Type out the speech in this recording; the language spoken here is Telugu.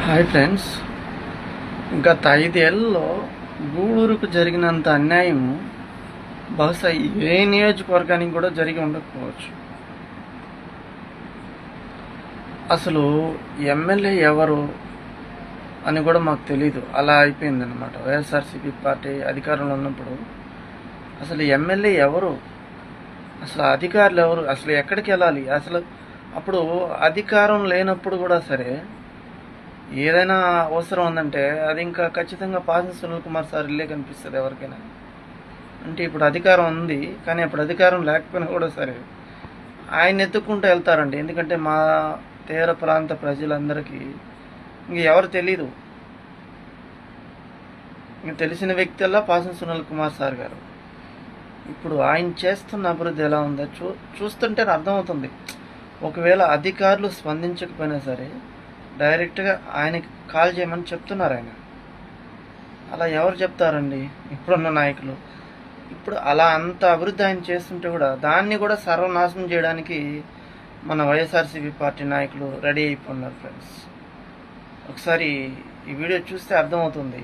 హాయ్ ఫ్రెండ్స్, గత 5 ఏళ్లలో గూడూరుకు జరిగినంత అన్యాయం బహుశా ఏ నియోజకవర్గానికి కూడా జరిగి ఉండకపోవచ్చు. అసలు ఎమ్మెల్యే ఎవరు అని కూడా మాకు తెలీదు. అలా అయిపోయిందన్నమాట. వైఎస్ఆర్సీపీ పార్టీ అధికారంలో ఉన్నప్పుడు అసలు ఎమ్మెల్యే ఎవరు, అసలు అధికారులు ఎవరు, అసలు ఎక్కడికి వెళ్ళాలి, అసలు అప్పుడు అధికారం లేనప్పుడు కూడా సరే ఏదైనా అవసరం ఉందంటే అది ఇంకా ఖచ్చితంగా పాసం సునీల్ కుమార్ సార్ ఇల్లే కనిపిస్తుంది ఎవరికైనా. అంటే ఇప్పుడు అధికారం ఉంది, కానీ అప్పుడు అధికారం లేకపోయినా కూడా సరే ఆయన ఎత్తుక్కుంటూ వెళ్తారండి. ఎందుకంటే మా తీర ప్రాంత ప్రజలందరికీ ఇంక ఎవరు తెలీదు. ఇంక తెలిసిన వ్యక్తిలా పాసం సునీల్ కుమార్ సార్ గారు. ఇప్పుడు ఆయన చేస్తున్న అభివృద్ధి ఎలా ఉందో చూస్తుంటే అర్థమవుతుంది. ఒకవేళ అధికారులు స్పందించకపోయినా సరే డైరెక్ట్గా ఆయనకి కాల్ చేయమని చెప్తున్నారు ఆయన. అలా ఎవరు చెప్తారండి ఇప్పుడున్న నాయకులు? ఇప్పుడు అలా అంత అభివృద్ధి ఆయన చేస్తుంటే కూడా దాన్ని కూడా సర్వనాశనం చేయడానికి మన వైఎస్ఆర్సీపీ పార్టీ నాయకులు రెడీ అయిపోతున్నారు ఫ్రెండ్స్. ఒకసారి ఈ వీడియో చూస్తే అర్థమవుతుంది.